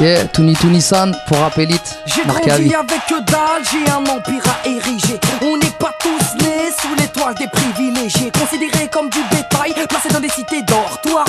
Yeah, Tunisan pour Rap Elite. J'ai grandi avec que dalle, j'ai un empire à ériger. On n'est pas tous nés sous l'étoile des privilégiés, considérés comme du bétail, placés dans des cités dortoirs,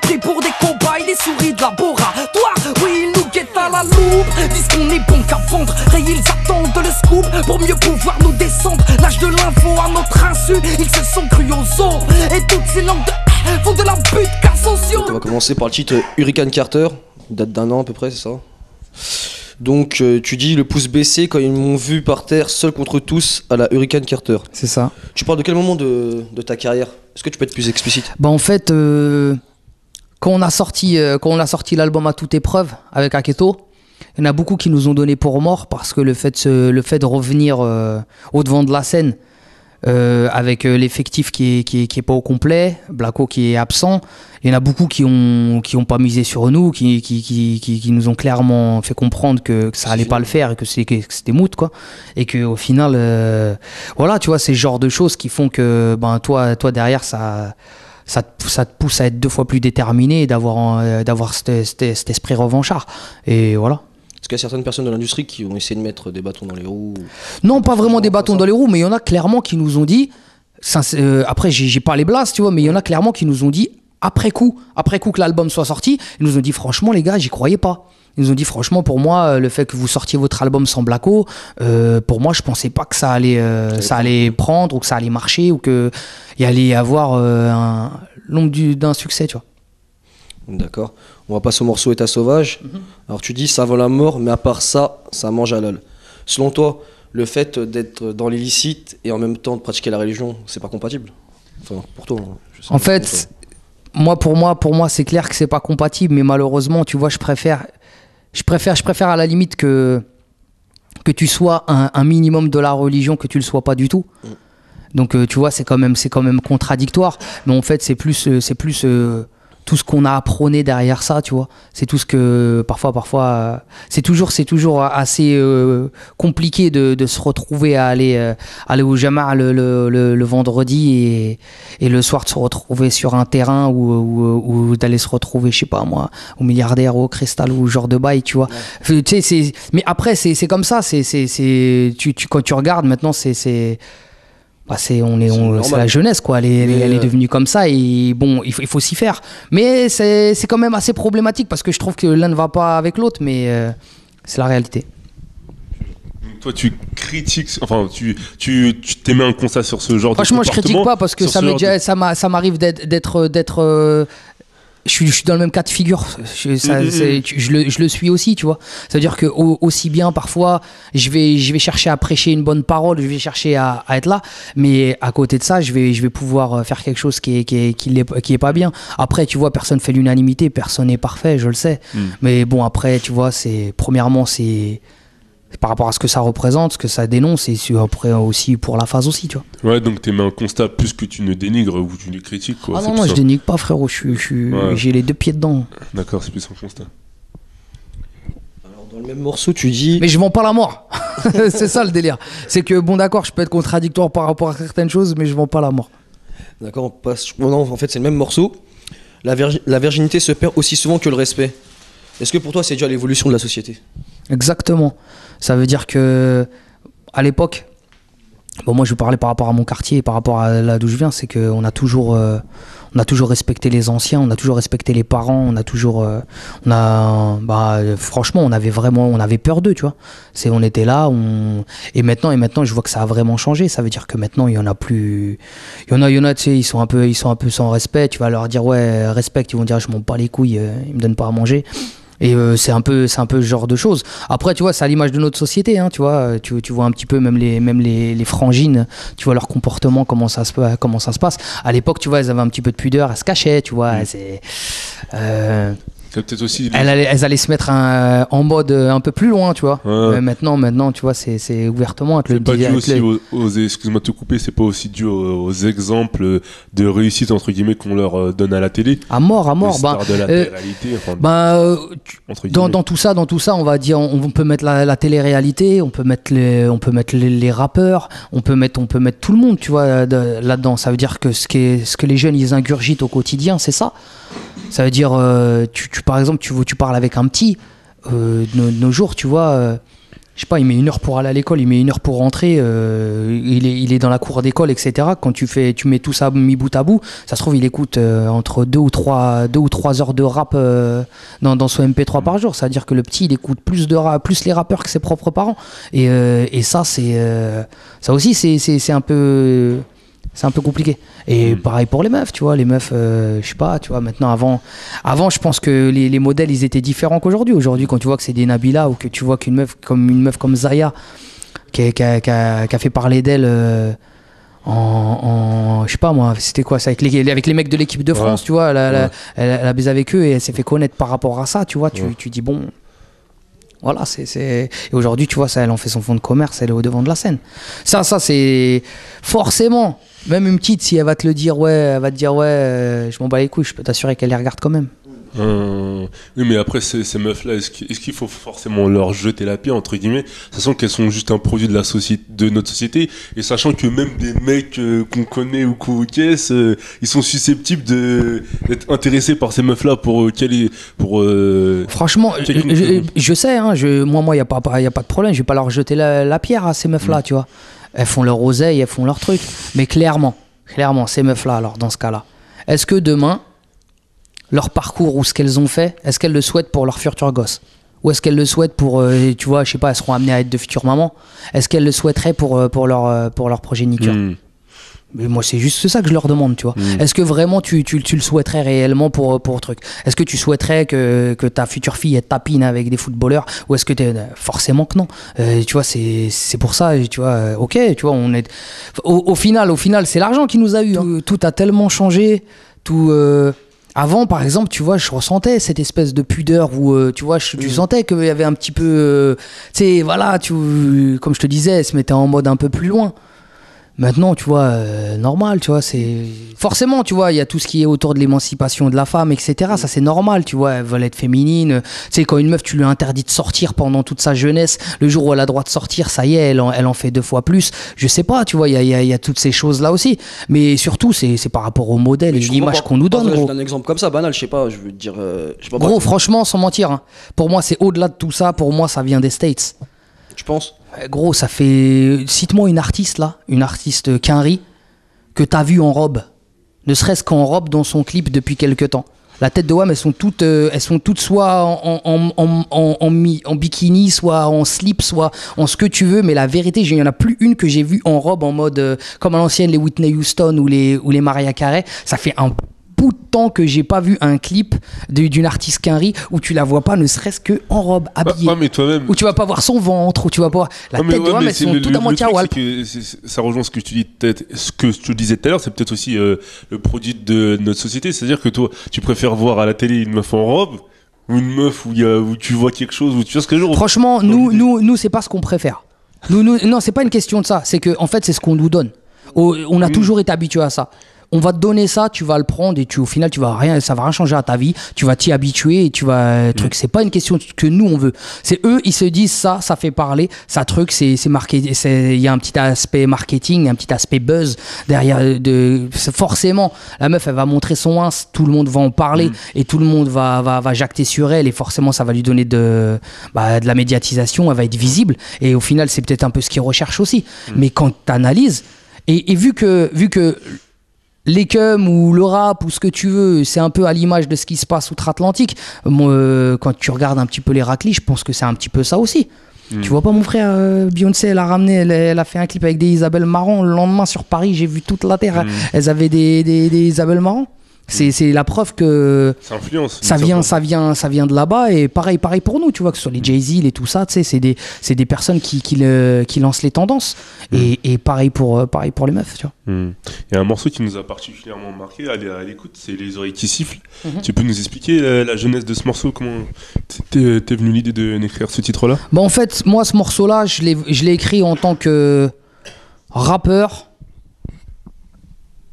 pris pour des cobayes, des souris de laboratoire. Oui, ils nous guettent à la loupe, disent qu'on est bon qu'à vendre. Ils attendent le scoop pour mieux pouvoir nous descendre. L'âge de l'info à notre insu, ils se sont crus aux os. Et toutes ces langues de font de la butte car sociaux. On va commencer par le titre Hurricane Carter, date d'un an à peu près, c'est ça? Donc tu dis le pouce baissé quand ils m'ont vu par terre seul contre tous à la Hurricane Carter. C'est ça. Tu parles de quel moment de ta carrière? Est-ce que tu peux être plus explicite? Bah en fait, quand on a sorti l'album À toute épreuve avec Aketo, il y en a beaucoup qui nous ont donné pour mort parce que le fait de revenir au devant de la scène avec l'effectif qui est pas au complet, Blacko qui est absent, il y en a beaucoup qui ont pas misé sur nous, qui nous ont clairement fait comprendre que ça allait pas le faire et que c'était moot quoi, et que au final voilà, tu vois, c'est ce genre de choses qui font que ben toi derrière ça te pousse à être 2 fois plus déterminé et d'avoir cet esprit revanchard, et voilà. Est-ce qu'il y a certaines personnes de l'industrie qui ont essayé de mettre des bâtons dans les roues? Non, pas vraiment des bâtons dans les roues, mais il y en a clairement qui nous ont dit, après j'ai pas les blasts, tu vois, mais il y en a clairement qui nous ont dit, après coup que l'album soit sorti, ils nous ont dit franchement les gars, j'y croyais pas. Ils nous ont dit franchement, pour moi, le fait que vous sortiez votre album sans Blacko, pour moi je pensais pas que ça allait prendre, ou que ça allait marcher, ou qu'il y allait y avoir l'ombre d'un succès, tu vois. D'accord. On va passer au morceau État sauvage. Alors tu dis ça vaut la mort, mais à part ça, ça mange halal. Selon toi, le fait d'être dans l'illicite et en même temps de pratiquer la religion, c'est pas compatible? Enfin, pour toi. En fait, pour moi, c'est clair que c'est pas compatible, mais malheureusement, tu vois, je préfère à la limite que tu sois un minimum de la religion, que tu le sois pas du tout. Donc tu vois, c'est quand même contradictoire, mais en fait, c'est plus tout ce qu'on a à prôner derrière ça, tu vois. C'est tout ce que parfois c'est toujours assez compliqué de se retrouver à aller au Jama' le vendredi et le soir de se retrouver sur un terrain ou d'aller se retrouver, je sais pas moi, au Milliardaire ou au Cristal ou genre de bail, tu vois. Ouais. Tu sais, mais après c'est comme ça, quand tu regardes maintenant, c'est la jeunesse quoi, elle est devenue comme ça, et bon, il faut s'y faire, mais c'est quand même assez problématique parce que je trouve que l'un ne va pas avec l'autre, mais c'est la réalité. Toi tu critiques, enfin tu t'émets un constat sur ce genre de comportement? Franchement je critique pas parce que ça m'arrive d'être je suis dans le même cas de figure, je le suis aussi, tu vois. Ça veut dire que aussi bien parfois je vais chercher à prêcher une bonne parole, je vais chercher à être là, mais à côté de ça je vais pouvoir faire quelque chose qui est pas bien. Après tu vois, personne fait l'unanimité, personne n'est parfait, je le sais, mais bon, après tu vois, premièrement c'est par rapport à ce que ça représente, ce que ça dénonce, et après aussi pour la phase aussi, tu vois. Ouais, donc t'émets un constat plus que tu ne dénigres ou tu ne critiques, quoi. Ah non, moi je dénigre pas, frérot, j'ai les 2 pieds dedans. D'accord, c'est plus un constat. Alors dans le même morceau tu dis... Mais je vends pas la mort. C'est ça le délire. C'est que bon d'accord, je peux être contradictoire par rapport à certaines choses, mais je vends pas la mort. D'accord, on passe... Non, en fait c'est le même morceau. La virginité se perd aussi souvent que le respect. Est-ce que pour toi c'est dû à l'évolution de la société? Exactement. Ça veut dire que à l'époque, bon, moi je vais parler par rapport à mon quartier et par rapport à là d'où je viens, c'est qu'on a toujours respecté les anciens, on a toujours respecté les parents, franchement on avait peur d'eux, tu vois. On était là, et maintenant je vois que ça a vraiment changé. Ça veut dire que maintenant il y en a plus, il y en a, tu sais, ils sont un peu sans respect. Tu vas leur dire ouais respecte, ils vont dire je m'en bats les couilles, ils me donnent pas à manger. Et c'est un peu ce genre de choses. Après, tu vois, c'est à l'image de notre société, hein, tu vois. Tu vois un petit peu même les frangines, tu vois leur comportement, comment ça se passe. À l'époque, tu vois, elles avaient un petit peu de pudeur, elles se cachaient, tu vois. Peut-être aussi elles allaient se mettre en mode un peu plus loin, tu vois. Ouais. Maintenant, tu vois, c'est ouvertement. C'est pas dû aussi excuse-moi de te couper, c'est pas aussi dû aux exemples de réussite entre guillemets qu'on leur donne à la télé. À mort. De la télé-réalité. Dans tout ça, on va dire, on peut mettre la télé-réalité, on peut mettre les rappeurs, on peut mettre tout le monde, tu vois, là-dedans. Ça veut dire que ce que les jeunes ils ingurgitent au quotidien, c'est ça. Ça veut dire, par exemple, tu parles avec un petit, de nos jours, tu vois, je sais pas, il met 1 heure pour aller à l'école, il met 1 heure pour rentrer, il est dans la cour d'école, etc. Quand tu mets tout ça mis bout à bout, ça se trouve, il écoute entre 2 ou 3 heures de rap dans son MP3 par jour. C'est-à-dire que le petit, il écoute plus les rappeurs que ses propres parents. Et ça, ça aussi, c'est un peu... C'est un peu compliqué. Et pareil pour les meufs, tu vois. Les meufs, je sais pas, tu vois, maintenant, avant je pense que les modèles, ils étaient différents qu'aujourd'hui. Aujourd'hui, quand tu vois que c'est des Nabila ou que tu vois qu'une meuf comme Zaya, qui a fait parler d'elle je sais pas moi, c'était quoi ça, avec les mecs de l'équipe de France, tu vois, elle a baisé avec eux et elle s'est fait connaître par rapport à ça, tu vois. Tu dis, bon... Voilà, et aujourd'hui, tu vois, ça, elle en fait son fonds de commerce, elle est au devant de la scène. Ça, c'est forcément, même une petite, si elle va te le dire, elle va te dire, je m'en bats les couilles, je peux t'assurer qu'elle les regarde quand même. Oui, mais après, ces meufs-là, est-ce qu'il faut forcément leur jeter la pierre, entre guillemets, sachant qu'elles sont juste un produit de notre société, et sachant que même des mecs qu'on connaît ou qu'on caisse, ils sont susceptibles d'être intéressés par ces meufs-là Franchement, je sais, hein, moi, il n'y a pas de problème, je vais pas leur jeter la pierre à ces meufs-là, tu vois. Elles font leur oseille, elles font leur truc. Mais clairement, ces meufs-là, alors, dans ce cas-là, est-ce que demain, leur parcours ou ce qu'elles ont fait, est-ce qu'elles le souhaitent pour leur futur gosse? Ou est-ce qu'elles le souhaitent pour, tu vois, je sais pas, elles seront amenées à être de futures mamans? Est-ce qu'elles le souhaiteraient pour leur progéniture? Mais moi, c'est juste ça que je leur demande, tu vois. Est-ce que vraiment tu le souhaiterais réellement pour truc? Est-ce que tu souhaiterais que ta future fille elle tapine avec des footballeurs? Ou est-ce que forcément que non? Tu vois, c'est pour ça, tu vois, ok, tu vois, on est... Au final, c'est l'argent qui nous a eu. Tout a tellement changé, Avant, par exemple, tu vois, je ressentais cette espèce de pudeur où, tu vois, tu sentais qu'il y avait un petit peu... tu sais, voilà, comme je te disais, elle se mettait en mode un peu plus loin. Maintenant, tu vois, normal, tu vois, c'est... Forcément, tu vois, il y a tout ce qui est autour de l'émancipation de la femme, etc. Ça, c'est normal, tu vois, elles veulent être féminines. Tu sais, quand une meuf, tu lui interdis de sortir pendant toute sa jeunesse, le jour où elle a le droit de sortir, ça y est, elle en fait 2 fois plus. Je sais pas, tu vois, il y a toutes ces choses-là aussi. Mais surtout, c'est par rapport au modèle et l'image qu'on nous donne, gros. Un exemple comme ça, banal, je sais pas, je veux dire... je sais pas, gros, franchement, sans mentir, hein, pour moi, c'est au-delà de tout ça. Pour moi, ça vient des States. Tu penses? Gros, ça fait... Cite-moi une artiste Quinry, que t'as vue en robe. Ne serait-ce qu'en robe dans son clip depuis quelques temps. La tête de WAM, elles sont toutes soit en bikini, soit en slip, soit en ce que tu veux. Mais la vérité, il n'y en a plus une que j'ai vue en robe en mode... comme à l'ancienne, les Whitney Houston ou les Mariah Carey. Ça fait un bout de temps que j'ai pas vu un clip d'une artiste Quinry où tu la vois pas ne serait-ce que en robe habillée, mais toi-même, où tu vas pas voir son ventre, où tu vas pas voir la tête de WAM, elles sont toutes à moitié à Walp. Ça rejoint ce que tu disais tout à l'heure, c'est peut-être aussi le produit de notre société, c'est-à-dire que toi tu préfères voir à la télé une meuf en robe ou une meuf où tu vois quelque chose, où tu vois ce que je veux dire. Franchement, nous c'est pas ce qu'on préfère. Non, c'est pas une question de ça, c'est que en fait c'est ce qu'on nous donne. On a toujours été habitué à ça. On va te donner ça, tu vas le prendre et au final ça va rien changer à ta vie. Tu vas t'y habituer et tu vas c'est pas une question que nous on veut. C'est eux, ils se disent ça fait parler, ça c'est marqué. Il y a un petit aspect marketing, un petit aspect buzz derrière. Forcément, la meuf elle va montrer son ins, tout le monde va en parler et tout le monde va jacter sur elle et forcément ça va lui donner de la médiatisation, elle va être visible et au final c'est peut-être un peu ce qu'ils recherchent aussi. Mais quand t'analyses et vu que l'écum ou le rap ou ce que tu veux, c'est un peu à l'image de ce qui se passe outre-Atlantique. Moi, quand tu regardes un petit peu les raclis, je pense que c'est un petit peu ça aussi. Tu vois pas mon frère, Beyoncé, elle a ramené, elle a fait un clip avec des Isabelle Marant. Le lendemain sur Paris, j'ai vu toute la terre. Elles avaient des Isabelle Marant. C'est la preuve que ça influence. Ça vient de là-bas et pareil pour nous, tu vois, que ce soit les Jay-Z et tout ça, tu sais, c'est des personnes qui lancent les tendances et pareil pour les meufs, tu vois. Il y a un morceau qui nous a particulièrement marqué à l'écoute, c'est Les oreilles qui sifflent. Tu peux nous expliquer la genèse de ce morceau, comment t'es venu l'idée d'écrire ce titre-là? En fait, moi ce morceau-là, je l'ai écrit en tant que rappeur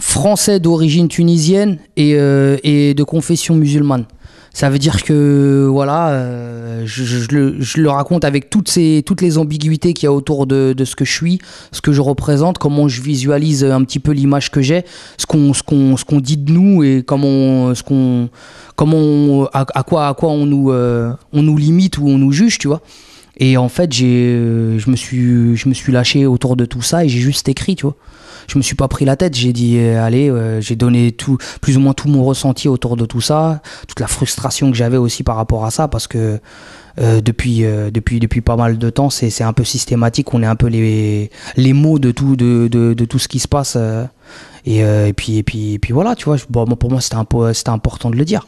français d'origine tunisienne et de confession musulmane. Ça veut dire que voilà, je le raconte avec toutes les ambiguïtés qu'il y a autour de ce que je suis, ce que je représente, comment je visualise un petit peu l'image que j'ai, ce qu'on dit de nous et à quoi on nous limite ou on nous juge, tu vois. Et en fait, je me suis lâché autour de tout ça et j'ai juste écrit, tu vois. Je me suis pas pris la tête, j'ai dit allez, j'ai donné plus ou moins tout mon ressenti autour de tout ça, toute la frustration que j'avais aussi par rapport à ça, parce que depuis pas mal de temps, c'est un peu systématique, on est un peu les mots de tout ce qui se passe, et puis voilà, tu vois. Bon, pour moi c'était important de le dire.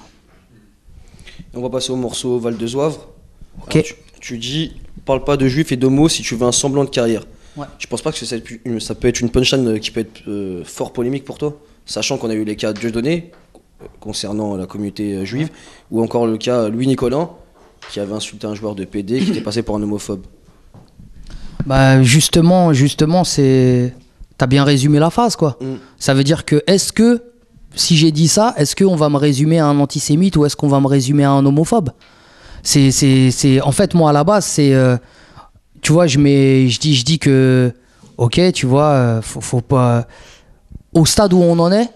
On va passer au morceau Val de Zouavre. Ok. Alors, tu dis parle pas de juifs et d'homos si tu veux un semblant de carrière. Ouais. Tu penses pas que ça peut être une punchline qui peut être fort polémique pour toi, sachant qu'on a eu les cas de Dieudonné concernant la communauté juive, ou encore le cas Louis Nicolin qui avait insulté un joueur de PD qui était passé pour un homophobe. Bah justement, t'as bien résumé la phrase, quoi. Ça veut dire que si j'ai dit ça, est-ce qu'on va me résumer à un antisémite ou est-ce qu'on va me résumer à un homophobe? En fait, moi à la base, tu vois, je dis que, ok, tu vois, faut pas. Au stade où on en est,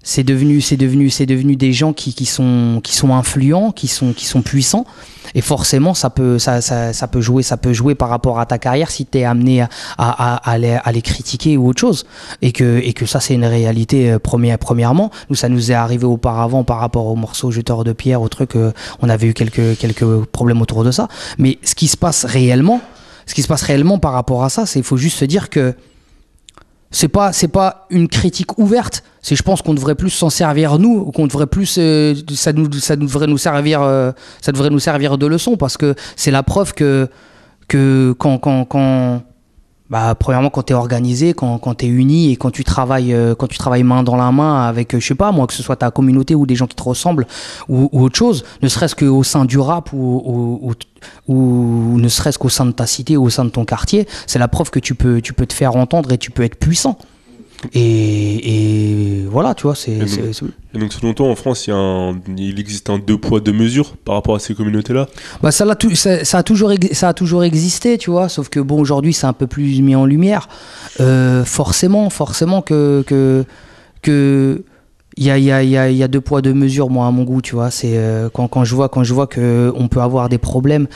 c'est devenu des gens qui sont influents, qui sont puissants, et forcément ça peut jouer par rapport à ta carrière si t'es amené à les critiquer ou autre chose, et que ça c'est une réalité. Premièrement, ça nous est arrivé auparavant par rapport aux morceaux jeteurs de pierre, au truc, on avait eu quelques problèmes autour de ça, mais ce qui se passe réellement par rapport à ça, il faut juste se dire que c'est pas une critique ouverte. Je pense qu'on devrait plus s'en servir nous, ou qu'on devrait plus ça devrait nous servir de leçon, parce que c'est la preuve que quand premièrement, quand t'es organisé, quand t'es uni et quand tu travailles main dans la main avec, je sais pas moi, que ce soit ta communauté ou des gens qui te ressemblent ou autre chose, ne serait-ce qu'au sein du rap ou ne serait-ce qu'au sein de ta cité ou au sein de ton quartier, c'est la preuve que tu peux te faire entendre et tu peux être puissant. Et voilà, tu vois, Et donc selon toi, en France, il existe un 2 poids 2 mesures par rapport à ces communautés-là? Bah ça a toujours existé, tu vois, sauf que bon, aujourd'hui c'est un peu plus mis en lumière. Forcément que il y a 2 poids 2 mesures, moi à mon goût, tu vois. C'est quand je vois que on peut avoir des problèmes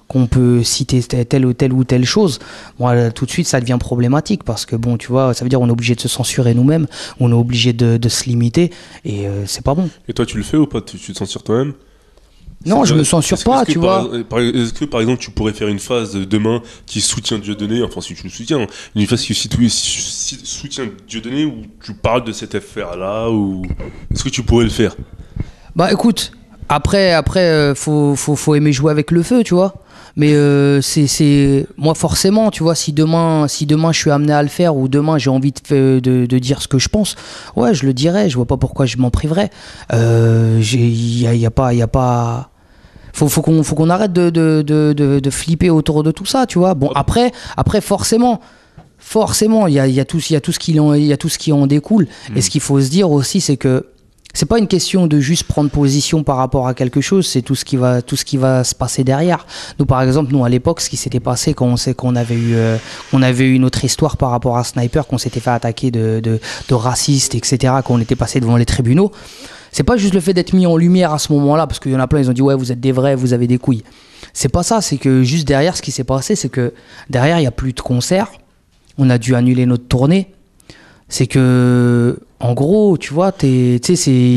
qu'on peut citer telle ou telle chose, moi tout de suite ça devient problématique, parce que bon, tu vois, ça veut dire on est obligé de se censurer nous-mêmes, on est obligé de se limiter, et c'est pas bon. Et toi, tu le fais ou pas? Tu te censures toi-même? Non, je me censure pas, tu vois. Est-ce que par exemple tu pourrais faire une phase demain qui soutient Dieudonné, enfin si tu le soutiens, une phase qui soutient Dieudonné, où tu parles de cette affaire-là, ou est-ce que tu pourrais le faire? Bah écoute, après faut aimer jouer avec le feu, tu vois. Mais moi forcément, tu vois, si demain je suis amené à le faire, ou demain j'ai envie de dire ce que je pense, ouais, je le dirai, je vois pas pourquoi je m'en priverais. Y a pas faut qu'on arrête de flipper autour de tout ça, tu vois. Bon, après forcément il y a tout ce qui en découle. Et ce qu'il faut se dire aussi, c'est que c'est pas une question de juste prendre position par rapport à quelque chose, c'est tout ce qui va se passer derrière. Nous, par exemple, à l'époque, ce qui s'était passé quand on sait qu'on avait eu une autre histoire par rapport à Sniper, qu'on s'était fait attaquer de racistes, etc., qu'on était passé devant les tribunaux, c'est pas juste le fait d'être mis en lumière à ce moment-là, parce qu'il y en a plein, ils ont dit ouais, vous êtes des vrais, vous avez des couilles. C'est pas ça, c'est que juste derrière, ce qui s'est passé, c'est que derrière, il y a plus de concerts, on a dû annuler notre tournée. C'est que, en gros, tu vois, il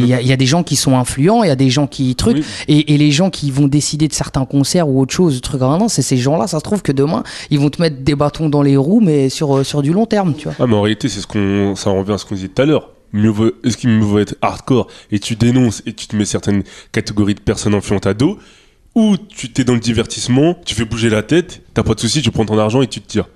y a des gens qui sont influents, il y a des gens qui trucs, oui. Et les gens qui vont décider de certains concerts ou autre chose, c'est ces gens-là, ça se trouve que demain, ils vont te mettre des bâtons dans les roues, mais sur du long terme, tu vois. Ah, mais en réalité, ça revient à ce qu'on disait tout à l'heure. Est-ce qu'il me vaut être hardcore et tu dénonces et tu te mets certaines catégories de personnes influentes à dos, ou tu t'es dans le divertissement, tu fais bouger la tête, t'as pas de soucis, tu prends ton argent et tu te tires.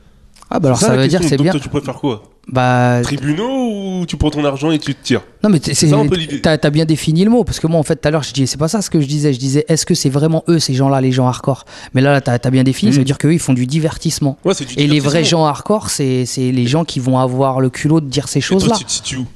Ah bah alors ça veut dire que c'est bien. Toi, tu préfères quoi? Bah, tribunaux, ou tu prends ton argent et tu te tires? Non, mais c'est ça un peu l'idée. T'as bien défini le mot, parce que moi en fait tout à l'heure je dis c'est pas ça ce que je disais est-ce que c'est vraiment eux ces gens-là, les gens hardcore? Mais là t'as bien défini, ça veut dire qu'eux ils font du divertissement. Ouais, c'est du et divertissement. Les vrais gens hardcore, c'est les gens qui vont avoir le culot de dire ces choses-là. Et toi, tu te situes où?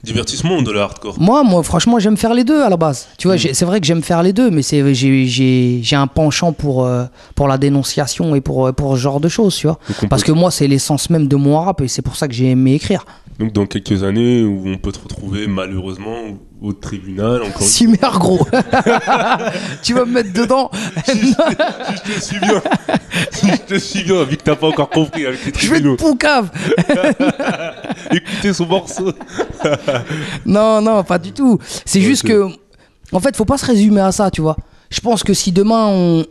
Divertissement ou de la hardcore? Moi, franchement, j'aime faire les deux à la base. Tu vois, c'est vrai que j'aime faire les deux, mais j'ai un penchant pour la dénonciation et pour ce genre de choses, tu vois. Parce que moi, c'est l'essence même de mon rap et c'est pour ça que j'ai aimé écrire. Donc dans quelques années où on peut te retrouver malheureusement au tribunal encore. Cimer gros. Tu vas me mettre dedans. Si je te suis bien. Si je te suis bien, vu que t'as pas encore compris avec les Je vais tribunaux. te poucave. Écoutez son morceau. Non, pas du tout. C'est juste que, en fait, faut pas se résumer à ça, tu vois. Je pense que si demain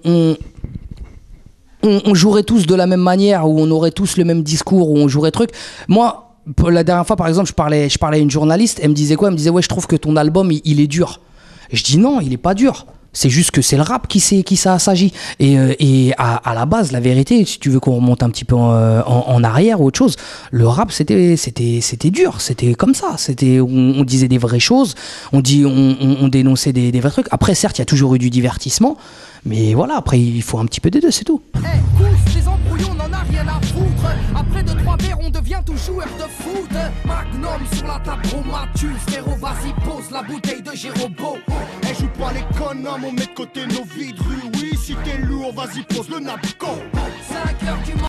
on jouerait tous de la même manière, ou on aurait tous le même discours, ou on jouerait truc. Moi, la dernière fois, par exemple, je parlais à une journaliste, elle me disait quoi? Elle me disait, ouais, je trouve que ton album, il est dur. Et je dis non, il est pas dur. C'est juste que c'est le rap qui s'agit. Et à la base, la vérité, si tu veux qu'on remonte un petit peu en arrière ou autre chose, le rap, c'était dur. C'était comme ça. On disait des vraies choses. On dénonçait des vrais trucs. Après, certes, il y a toujours eu du divertissement. Mais voilà, après, il faut un petit peu des deux, c'est tout. Hey, tous les embrouillons, on en a rien à foutre. Après 2-3 verres, on devient tout joueur de foot. Magnum sur la table, gros Mathieu. Frérot, vas-y, pose la bouteille de Gérobo. Elle joue pas l'économe, on met de côté nos vies de rue. Oui, si t'es lourd, vas-y, pose le napco. 5 heures du matin.